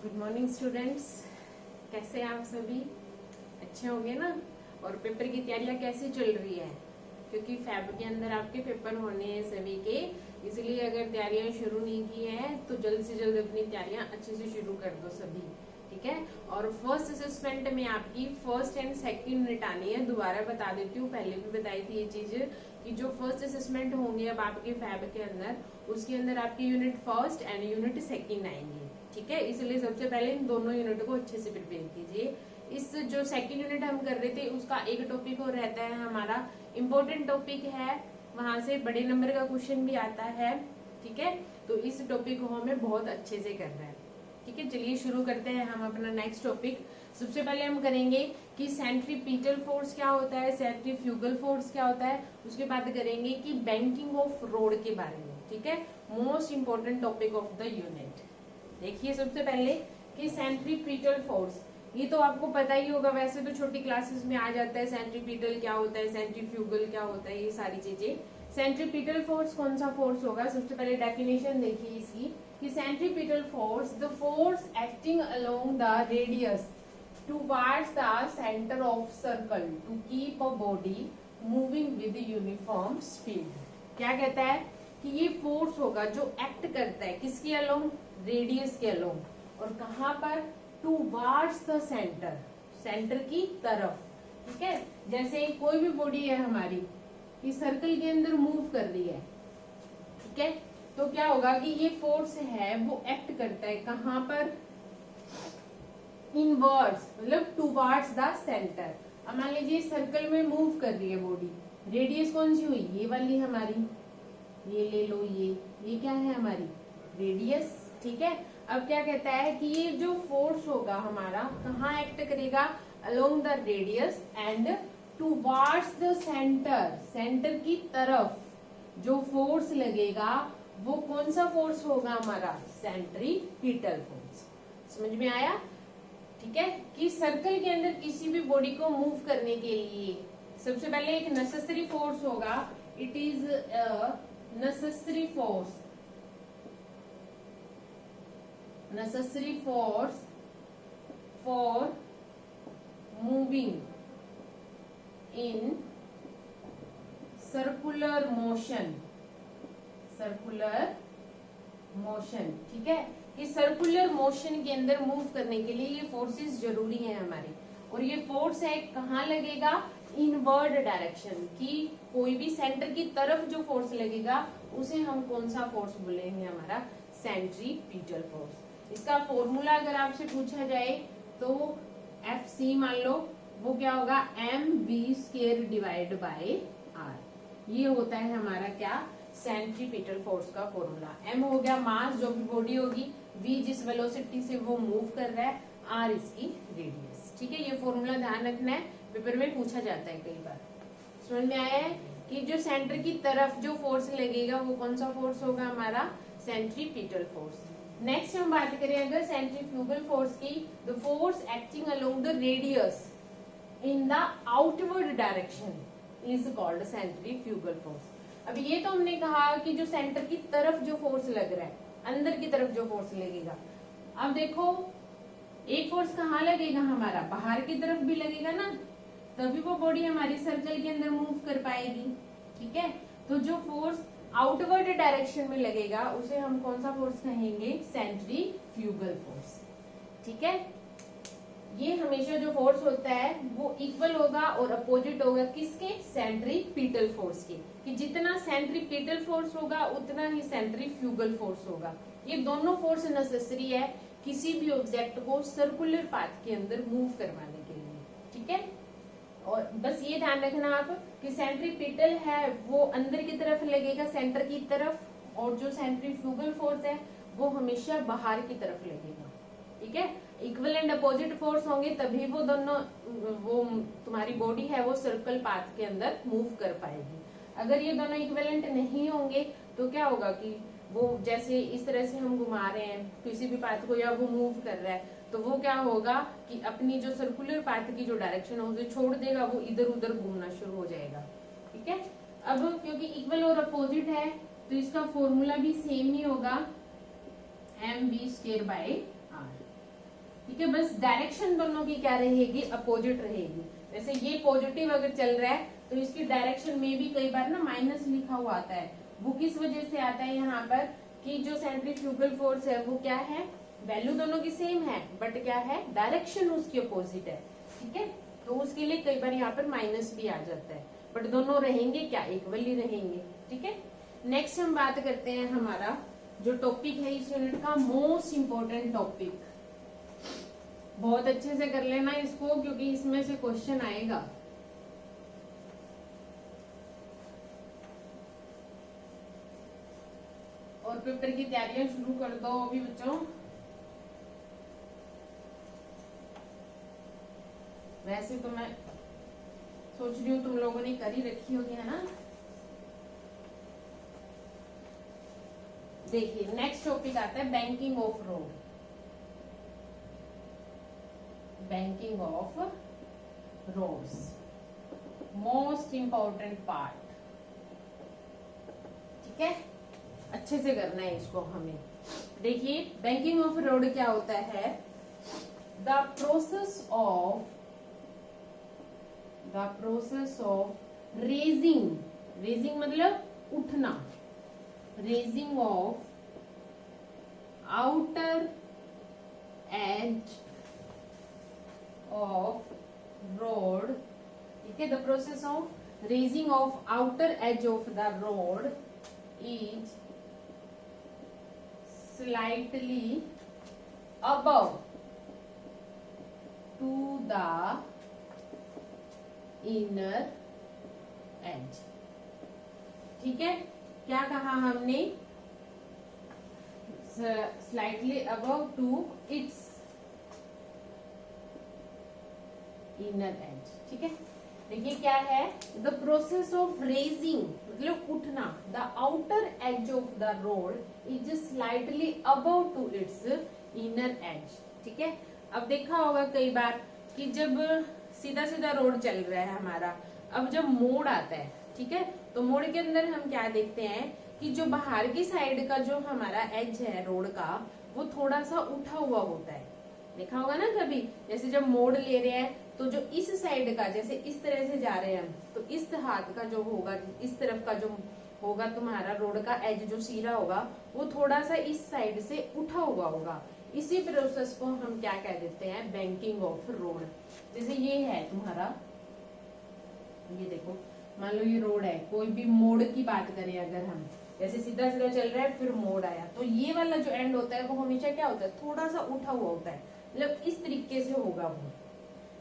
Good morning students, कैसे हैं आप सभी? अच्छे होंगे ना। और पेपर की तैयारियां कैसी चल रही है? क्योंकि फैब के अंदर आपके पेपर होने हैं सभी के, इसलिए अगर तैयारियां शुरू नहीं की है तो जल्द से जल्द अपनी तैयारियां अच्छे से शुरू कर दो सभी, ठीक है। और फर्स्ट असेसमेंट में आपकी फर्स्ट एंड सेकंड यूनिट आनी है। दोबारा बता देती हूँ, पहले भी बताई थी ये चीज कि जो फर्स्ट असेसमेंट होंगे अब आपके फैब के अंदर, उसके अंदर आपकी unit first and unit second आएंगी, ठीक है। इसलिए सबसे पहले इन दोनों यूनिट को अच्छे से प्रिपेयर कीजिए। इस जो सेकंड यूनिट हम कर रहे थे उसका एक टॉपिक और रहता है हमारा इम्पोर्टेंट टॉपिक है, वहां से बड़े नंबर का क्वेश्चन भी आता है, ठीक है। तो इस टॉपिक को हमें बहुत अच्छे से करना है, ठीक है। चलिए शुरू करते हैं हम अपना नेक्स्ट टॉपिक। सबसे पहले हम करेंगे कि सेंट्रीपिटल फोर्स क्या होता है, सेंट्रीफ्यूगल फोर्स क्या होता है, उसके बाद करेंगे कि बैंकिंग ऑफ रोड के बारे में, ठीक है। Most important topic of the unit. देखिए सबसे पहले कि सेंट्रीपिटल फोर्स, ये तो आपको पता ही होगा, वैसे तो छोटी क्लासेस में आ जाता है सेंट्रीपिटल क्या होता है, सेंट्रीफ्यूगल क्या होता है, ये सारी चीजें। सेंट्रीपिटल फोर्स कौन सा फोर्स होगा? सबसे पहले डेफिनेशन देखिए इसकी कि centripetal force the force acting along the radius towards the centre of circle to keep a body moving with uniform speed. क्या कहता है कि ये फोर्स होगा जो एक्ट करता है किसके अलोंग? रेडियस के अलोंग, और कहां पर? टुवर्ड्स द सेंटर, सेंटर की तरफ, ठीक है। जैसे कोई भी बॉडी है हमारी, इस सर्कल के अंदर मूव कर रही है, ठीक है, तो क्या होगा कि ये फोर्स है वो एक्ट करता है कहां पर? इनवर्ड्स, मतलब टुवर्ड्स द सेंटर। अब मान लीजिए सर्कल में मूव कर रही है बॉडी, रेडियस कौन सी हुई? ये वाली हमारी, ये ले लो, ये क्या है हमारी? रेडियस, ठीक है। अब क्या कहता है कि ये जो फोर्स होगा हमारा कहाँ एक्ट करेगा? Along the radius and towards the centre, centre की तरफ जो फोर्स लगेगा वो कौन सा फोर्स होगा हमारा? Centripetal force. समझ में आया? ठीक है कि सर्कल के अंदर किसी भी बॉडी को मूव करने के लिए सबसे पहले एक नेसेसरी फोर्स होगा, it is a necessary force for moving in circular motion, ठीक है। इस सर्कुलर मोशन के अंदर मूव करने के लिए ये फोर्सेस जरूरी है हमारे, और ये फोर्स है कहाँ लगेगा? इनवर्ड डायरेक्शन, की कोई भी सेंटर की तरफ जो फोर्स लगेगा उसे हम कौन सा फोर्स बोलेंगे? हमारा सेंट्रीपिटल फोर्स। इसका फॉर्मूला अगर आपसे पूछा जाए तो FC मान लो, वो क्या होगा? mv² divide by r। ये होता है हमारा क्या? सेंट्रीपिटल फोर्स का फॉर्मूला। m हो गया मास, जो भी बॉडी होगी, v जिस वेलोसिटी से वो मूव कर रहा है, r इसकी रेडियस, ठीक है। ये फॉर्मूला ध्यान रखना है, पेपर में पूछा जाता है कई बार। समझ में आया है कि जो सेंटर की तरफ जो फोर्स लगेगा वो कौन सा फोर्स होगा? हमारा सेंट्रीपिटल फोर्स। नेक्स्ट हम बात करें अगर सेंट्रीफ्यूगल फोर्स की, the force acting along the radius in the outward direction is called centrifugal force. अब ये तो हमने कहा कि जो सेंटर की तरफ जो फोर्स लग रहा है, अंदर की तरफ जो फोर्स लगेगा। अब देखो एक फोर्स कहाँ लगेगा हमारा? बाहर की तरफ भी लगेगा ना, तभी वो बॉडी हमारी सर्कल के अंदर मूव कर पाएगी, ठीक है। तो जो फोर्स आउटवर्ड डायरेक्शन में लगेगा उसे हम कौन सा फोर्स कहेंगे? सेंट्रीफ्यूगल फोर्स, ठीक है। ये हमेशा जो फोर्स होता है वो इक्वल होगा और अपोजिट होगा किसके? सेंट्रीपिटल फोर्स के, कि जितना सेंट्रीपिटल फोर्स होगा उतना ही सेंट्रीफ्यूगल फोर्स होगा। ये दोनों फोर्स नेसेसरी है किसी भी ऑब्जेक्ट को सर्कुलर पाथ के अंदर मूव करवाने के लिए, ठीक है। और बस ये ध्यान रखना आप कि सेंट्रीपिटल है वो अंदर की तरफ लगेगा, सेंटर की तरफ, और जो सेंट्रीफ्यूगल फोर्स है वो हमेशा बाहर की तरफ लगेगा, ठीक है। इक्वल एंड अपोजिट फोर्स होंगे तभी वो दोनों, वो तुम्हारी बॉडी है वो सर्कल पाथ के अंदर मूव कर पाएगी। अगर ये दोनों इक्विवेलेंट नहीं होंगे तो क्या होगा कि वो जैसे इस तरह से हम घुमा रहे हैं किसी भी पाथ को, या वो मूव कर रहा है, तो वो क्या होगा कि अपनी जो सर्कुलर पाथ की जो डायरेक्शन है उसे छोड़ देगा, वो इधर उधर घूमना शुरू हो जाएगा, ठीक है। अब क्योंकि इक्वल और अपोजिट है तो इसका फॉर्मूला भी सेम ही होगा, mv² बाय r। ठीक है, बस डायरेक्शन दोनों की क्या रहेगी, अपोजिट रहेगी। जैसे ये पॉजिटिव अगर चल रहा है तो इसकी डायरेक्शन में भी कई बार ना माइनस लिखा हुआ आता है। वो किस वजह से आता है यहाँ पर कि जो सेंट्रीफ्यूगल फोर्स है वो क्या है, वैल्यू दोनों की सेम है बट क्या है, डायरेक्शन उसकी अपोजिट है। ठीक है, तो उसके लिए कई बार यहाँ पर माइनस भी आ जाता है, बट दोनों रहेंगे क्या, इक्वल ही रहेंगे। ठीक है, नेक्स्ट हम बात करते हैं हमारा जो टॉपिक है इस यूनिट का मोस्ट इम्पोर्टेंट टॉपिक। बहुत अच्छे से कर लेना इसको क्योंकि इसमें से क्वेश्चन आएगा। और पेपर की तैयारियां शुरू कर दो अभी बच्चों। वैसे तो मैं सोच रही हूँ तुम लोगों ने कर ही रखी होगी, है ना। देखिए नेक्स्ट टॉपिक आता है banking of road. Banking of roads most important part. ठीक है, अच्छे से करना है इसको हमें। देखिए बैंकिंग ऑफ रोड क्या होता है, the process of raising, raising मतलब उठना, raising of outer edge of road. ठीक है, the process of raising of outer edge of the road is slightly above to the inner edge। ठीक है, क्या कहा हमने, slightly above to its inner edge। ठीक है, देखिए क्या है, द प्रोसेस ऑफ रेजिंग मतलब उठना, the outer edge of the road is slightly above to its inner edge. ठीक है, अब देखा होगा कई बार कि जब सीधा सीधा रोड चल रहा है हमारा, अब जब मोड़ आता है, ठीक है, तो मोड़ के अंदर हम क्या देखते हैं कि जो बाहर की साइड का जो हमारा एज है रोड का वो थोड़ा सा उठा हुआ होता है। देखा होगा ना कभी, जैसे जब मोड़ ले रहे हैं तो जो इस साइड का, जैसे इस तरह से जा रहे हैं हम, तो इस हाथ का जो होगा, इस तरफ का जो होगा तुम्हारा रोड का एज जो सिरा होगा वो थोड़ा सा इस साइड से उठा हुआ होगा। इसी प्रोसेस को हम क्या कह देते हैं, बैंकिंग ऑफ रोड। जैसे ये है तुम्हारा, ये देखो मान लो ये रोड है, कोई भी मोड़ की बात करें अगर हम, जैसे सीधा सीधा चल रहा है फिर मोड़ आया, तो ये वाला जो एंड होता है वो हमेशा क्या होता है, थोड़ा सा उठा हुआ होता है, मतलब इस तरीके से होगा वो।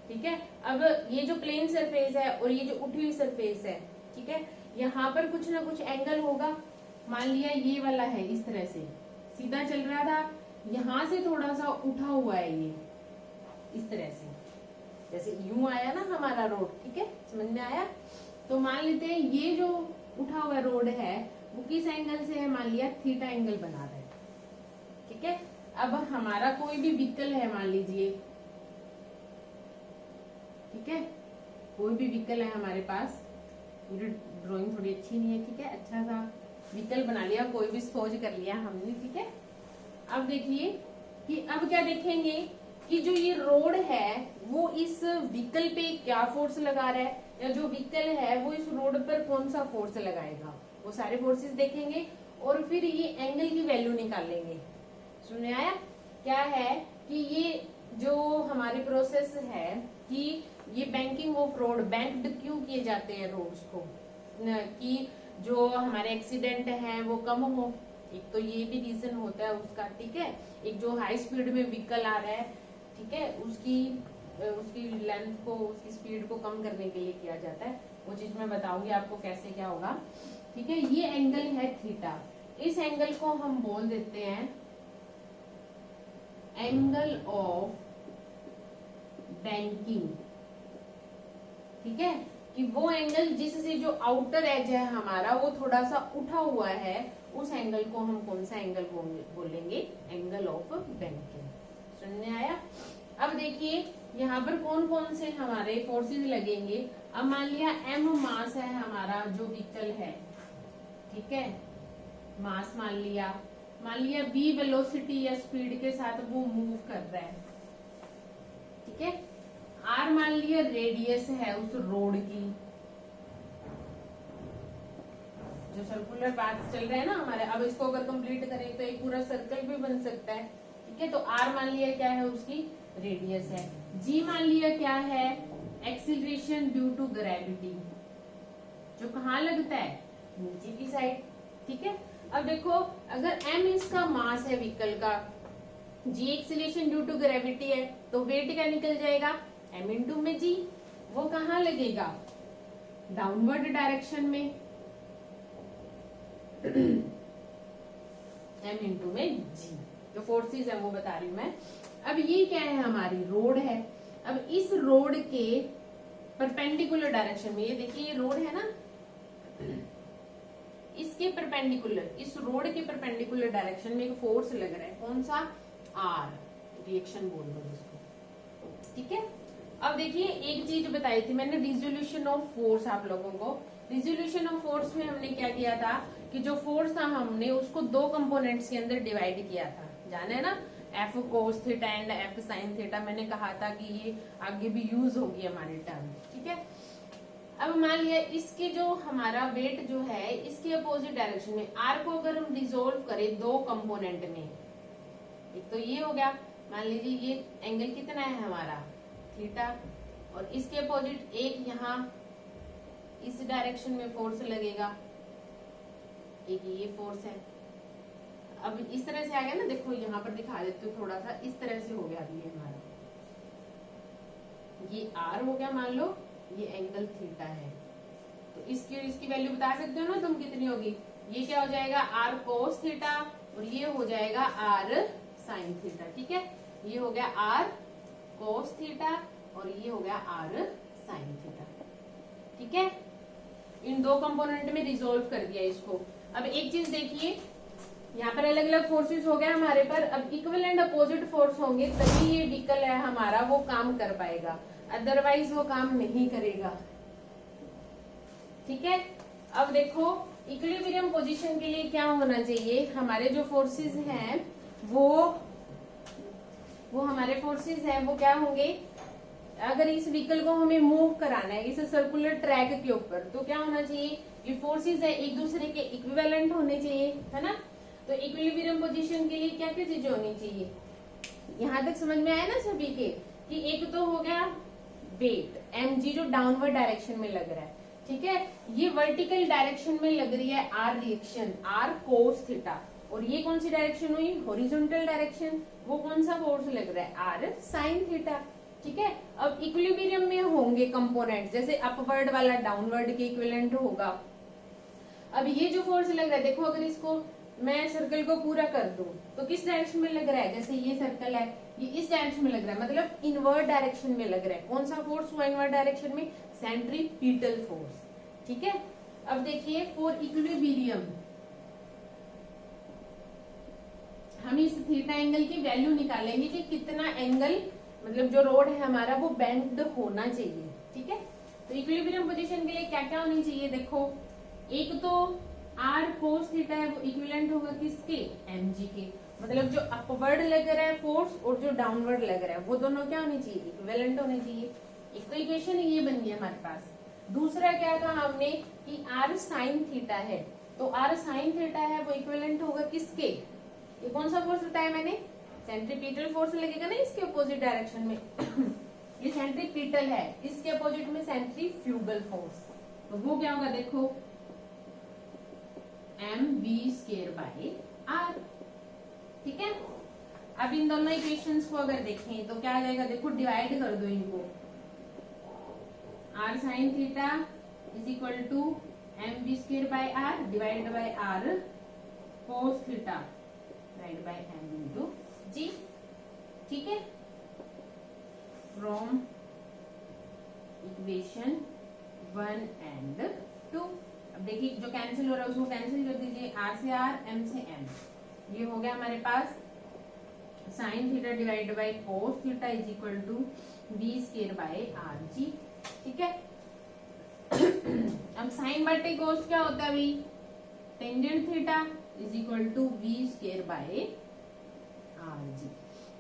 ठीक है, अब ये जो प्लेन सरफेस है और ये जो उठी हुई सरफेस है, ठीक है, यहाँ पर कुछ ना कुछ एंगल होगा। मान लिया ये वाला है इस तरह से सीधा चल रहा था, यहाँ से थोड़ा सा उठा हुआ है ये इस तरह से, जैसे यूं आया ना हमारा रोड। ठीक है, समझ में आया। तो मान लेते हैं ये जो उठा हुआ रोड है वो किस एंगल से है, मान लिया थीटा एंगल बना रहा है। ठीक है, अब हमारा कोई भी व्हीकल है मान लीजिए, ठीक है, कोई भी व्हीकल है हमारे पास, मेरी ड्राइंग थोड़ी अच्छी नहीं है, ठीक है, अच्छा सा व्हीकल बना लिया, कोई भी सपोज कर लिया हमने। ठीक है, अब देखिए कि अब क्या देखेंगे कि जो ये रोड है वो इस व्हीकल पे क्या फोर्स लगा रहा है, या जो व्हीकल है वो इस रोड पर कौन सा फोर्स लगाएगा, वो सारे फोर्सेस देखेंगे और फिर ये एंगल की वैल्यू निकालेंगे। सुनने आया क्या है कि ये जो हमारी प्रोसेस है कि ये बैंकिंग ऑफ रोड, बैंक्ड क्यों किए जाते हैं रोड्स को, कि जो हमारे एक्सीडेंट हैं वो कम हो, एक तो ये भी रीजन होता है उसका। ठीक है, एक जो हाई स्पीड में व्हीकल आ रहा है, ठीक है, उसकी लेंथ को, उसकी स्पीड को कम करने के लिए किया जाता है। वो चीज मैं बताऊंगी आपको कैसे क्या होगा। ठीक है, ये एंगल है थीटा, इस एंगल को हम बोल देते हैं एंगल ऑफ बैंकिंग। ठीक है, कि वो एंगल जिससे जो आउटर एज है हमारा वो थोड़ा सा उठा हुआ है, उस एंगल को हम कौन सा एंगल बोलेंगे, एंगल ऑफ बैंकिंग। सुनने आया। अब देखिए यहाँ पर कौन कौन से हमारे फोर्सेस लगेंगे। अब मान लिया m मास है हमारा जो व्हीकल है, ठीक है, मास मान लिया v वेलोसिटी या स्पीड के साथ वो मूव कर रहा है। ठीक है। आर मान लिया रेडियस है उस रोड की, जो सर्कुलर पाथ चल रहा है ना हमारे, अब इसको अगर कंप्लीट करें तो एक पूरा सर्कल भी बन सकता है, ठीक है। तो आर मान लिया क्या है, उसकी रेडियस है। जी मान लिया क्या है, एक्सीलरेशन ड्यू टू ग्रेविटी, जो कहाँ लगता है, नीचे की साइड, ठीक है। अब देखो अगर m इसका मास है व्हीकल का, g acceleration due to gravity है, तो वेट क्या निकल जाएगा, m इंटू में g। वो कहाँ लगेगा, डाउनवर्ड डायरेक्शन में, m इंटू में g। जो फोर्सेस है वो बता रही हूं मैं। अब ये क्या है, हमारी रोड है। अब इस रोड के परपेंडिकुलर डायरेक्शन में, ये देखिए ये रोड है ना, इसके परपेंडिकुलर, इस रोड के परपेंडिकुलर डायरेक्शन में एक फोर्स लग रहा है, कौन सा, आर, रिएक्शन बोल दो इसको, ठीक है। अब देखिए एक चीज बताई थी मैंने, रिजोल्यूशन ऑफ फोर्स आप लोगों को। रिजोल्यूशन ऑफ फोर्स में हमने क्या किया था कि जो फोर्स था हमने उसको दो कंपोनेंट्स के अंदर डिवाइड किया था, जाने ना, F cos theta and F sine theta. मैंने कहा था कि ये आगे भी यूज होगी हमारे टर्म, ठीक है। अब मान लिया इसके जो हमारा वेट जो है इसके अपोजिट डायरेक्शन में, आर को अगर हम डिसोल्व करें दो कंपोनेंट में, एक तो ये हो गया, मान लीजिए ये एंगल कितना है हमारा, थीटा, और इसके अपोजिट एक यहाँ इस डायरेक्शन में फोर्स लगेगा, एक ये फोर्स है। अब इस तरह से आ गया ना, देखो यहाँ पर दिखा देती हूँ थोड़ा सा, इस तरह से हो गया अभी हमारा, ये आर हो गया, मान लो ये एंगल थीटा है, तो इसकी वैल्यू बता सकते हो ना तुम कितनी होगी, ये क्या हो जाएगा, आर कोस थीटा, और ये हो जाएगा आर साइन थीटा, ठीक है। ये हो गया आर कोस थीटा और ये हो गया आर साइन थीटा, ठीक है। इन दो कंपोनेंट में रिजोल्व कर दिया इसको। अब एक चीज देखिए, यहाँ पर अलग अलग फोर्सेस हो गए हमारे पर, अब इक्वल एंड अपोजिट फोर्स होंगे तभी ये व्हीकल है हमारा वो काम कर पाएगा, अदरवाइज वो काम नहीं करेगा, ठीक है। अब देखो इक्विलिब्रियम पोजीशन के लिए क्या होना चाहिए, हमारे जो फोर्सेस हैं वो हमारे फोर्सेस हैं वो क्या होंगे, अगर इस व्हीकल को हमें मूव कराना है इस सर्कुलर ट्रैक के ऊपर, तो क्या होना चाहिए, ये फोर्सेस है एक दूसरे के इक्विवेलेंट होने चाहिए, है ना। तो इक्विलिब्रियम पोजीशन के लिए क्या क्या चीजें होनी चाहिए, यहाँ तक समझ में आया ना सभी के, कि एक तो हो गया वेट mg जो डाउनवर्ड डायरेक्शन में लग रहा है, ठीक है। ये वर्टिकल डायरेक्शन में लग रही है R reaction, R cos theta, और ये कौन सी डायरेक्शन हुई, हॉरिजॉन्टल डायरेक्शन, वो कौन सा फोर्स लग रहा है, आर साइन थीटा, ठीक है। अब इक्विलिब्रियम में होंगे कंपोनेंट, जैसे अपवर्ड वाला डाउनवर्ड के इक्विवेलेंट होगा। अब ये जो फोर्स लग रहा है, देखो अगर इसको मैं सर्कल को पूरा कर दूं तो किस डायरेक्शन में लग रहा है, जैसे ये सर्कल है ये इस डायरेक्शन में लग रहा है, मतलब इनवर्ड डायरेक्शन में लग रहा है। कौन सा फोर्स हुआ इनवर्ड डायरेक्शन में, सेंट्रीपिटल फोर्स, ठीक है। अब देखिए फॉर इक्विलिब्रियम हम इस थीटा एंगल की वैल्यू निकालेंगे कि कितना एंगल, मतलब जो रोड है हमारा वो बेंड होना चाहिए, ठीक है। तो इक्विलिब्रियम पोजीशन के लिए क्या क्या होनी चाहिए, देखो एक तो आर कोस थीटा है वो इक्विवेलेंट होगा किसके, mg के, मतलब जो अपवर्ड लग रहा है फोर्स और जो डाउनवर्ड लग रहा है वो दोनों क्या होने चाहिए, इक्विवेलेंट होने चाहिए। एक तो इक्वेशन ये बन गई हमारे पास। दूसरा क्या कहा हमने कि आर साइन थीटा है, तो आर साइन थीटा है वो इक्विवेलेंट होगा किसके, ये कौन सा फोर्स बताया मैंने, सेंट्रीपिटल फोर्स लगेगा ना इसके अपोजिट डायरेक्शन में ये सेंट्रीपिटल है, इसके अपोजिट में सेंट्रीफ्यूगल फोर्स, तो वो क्या होगा देखो mv²/r, ठीक है। अब इन दोनों इक्वेशंस को अगर देखें तो क्या आ जाएगा, देखो डिवाइड कर दो इनको, r sin theta is equal to mv²/r divide by r cos theta divide by m into g, ठीक है, फ्रॉम इक्वेशन 1 एंड 2। अब देखिए जो कैंसिल हो रहा है उसको कैंसिल कर दीजिए, r से r, m से m, ये हो गया हमारे पास sine theta divide by cos theta is equal to v²/rg, ठीक है। अब साइन बटे कोस क्या होता है अभी, tangent theta is equal to v²/rg,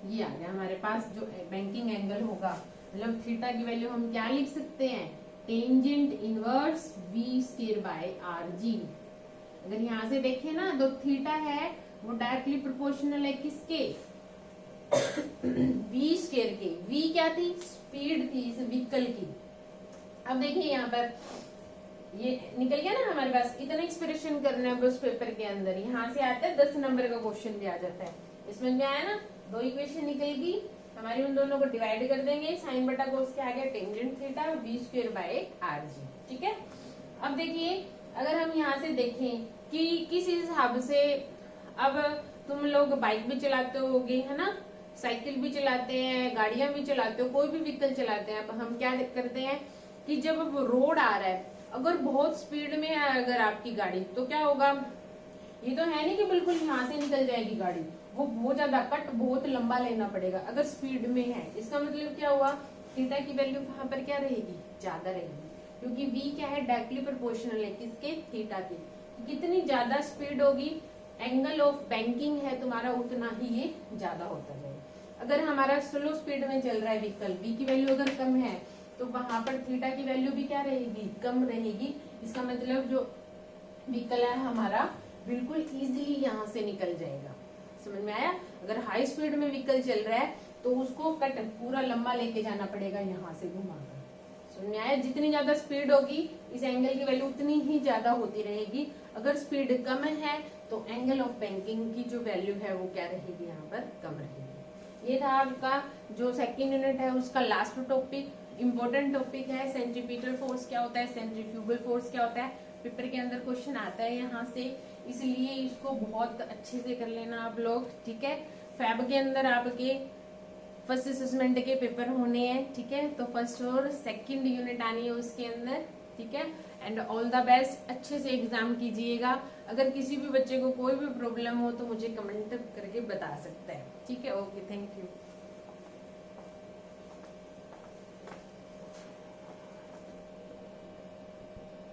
ये आ गया हमारे पास जो बैंकिंग एंगल होगा, मतलब थीटा की वैल्यू हम क्या लिख सकते हैं, tangent inverse v square by R G. अगर यहाँ से देखें ना तो थीटा है वो डायरेक्टली प्रोपोर्शनल है किसके, v स्क्वायर के। v क्या थी, स्पीड थी इस व्हीकल की। अब देखिए यहाँ पर ये निकल गया ना हमारे पास, इतना एक्सप्रेशन करना है उस पेपर के अंदर। यहाँ से आता है 10 नंबर का क्वेश्चन भी आ जाता है। इसमें क्या है ना, दो इक्वेशन निकलेगी हमारी, उन दोनों को डिवाइड कर देंगे, साइन बटा कोस के आगे tangent theta v square by R G. ठीक है, अब देखिए अगर हम यहाँ से देखें कि किस हिसाब से, अब तुम लोग बाइक भी चलाते होगे है ना, साइकिल भी चलाते हैं, गाड़ियां भी चलाते हो, कोई भी व्हीकल चलाते हैं। अब हम क्या करते हैं कि जब रोड आ रहा है, अगर बहुत स्पीड में है अगर आपकी गाड़ी, तो क्या होगा, ये तो है नहीं कि बिल्कुल यहाँ से निकल जाएगी गाड़ी, वो बहुत ज्यादा कट बहुत लंबा लेना पड़ेगा अगर स्पीड में है। इसका मतलब क्या हुआ, थीटा की वैल्यू वहां पर क्या रहेगी, ज्यादा रहेगी, क्योंकि v क्या है डायरेक्टली प्रोपोर्शनल है किसके, थीटा के। कितनी ज्यादा स्पीड होगी, एंगल ऑफ बैंकिंग है तुम्हारा, उतना ही ये ज्यादा होता जाएगा। अगर हमारा स्लो स्पीड में चल रहा है व्हीकल, v की वैल्यू अगर कम है तो वहां पर थीटा की वैल्यू भी क्या रहेगी, कम रहेगी। इसका मतलब जो व्हीकल है हमारा बिल्कुल इजीली यहाँ से निकल जाएगा। समझ में आया। अगर हाई स्पीड में व्हीकल चल रहा है तो उसको कट पूरा लंबा लेके जाना पड़ेगा यहाँ से घुमाकर। समझ में आया। जितनी ज्यादा स्पीड होगी इस एंगल की वैल्यू उतनी ही ज्यादा होती रहेगी। अगर स्पीड कम है तो एंगल ऑफ बैंकिंग की जो वैल्यू है वो क्या रहेगी, यहाँ पर कम रहेगी। ये था आपका जो सेकेंड यूनिट है उसका लास्ट टॉपिक। इम्पोर्टेंट टॉपिक है सेंट्रीपिटल फोर्स क्या होता है, सेंट्रीफ्यूगल फोर्स क्या होता है, पेपर के अंदर क्वेश्चन आता है यहाँ से, इसलिए इसको बहुत अच्छे से कर लेना आप लोग। ठीक है, फैब के अंदर आपके फर्स्ट असेसमेंट के पेपर होने हैं। ठीक है, तो फर्स्ट और सेकंड यूनिट आनी है उसके अंदर। ठीक है, एंड ऑल द बेस्ट, अच्छे से एग्जाम कीजिएगा। अगर किसी भी बच्चे को कोई भी प्रॉब्लम हो तो मुझे कमेंट करके बता सकता है। ठीक है, ओके, थैंक यू।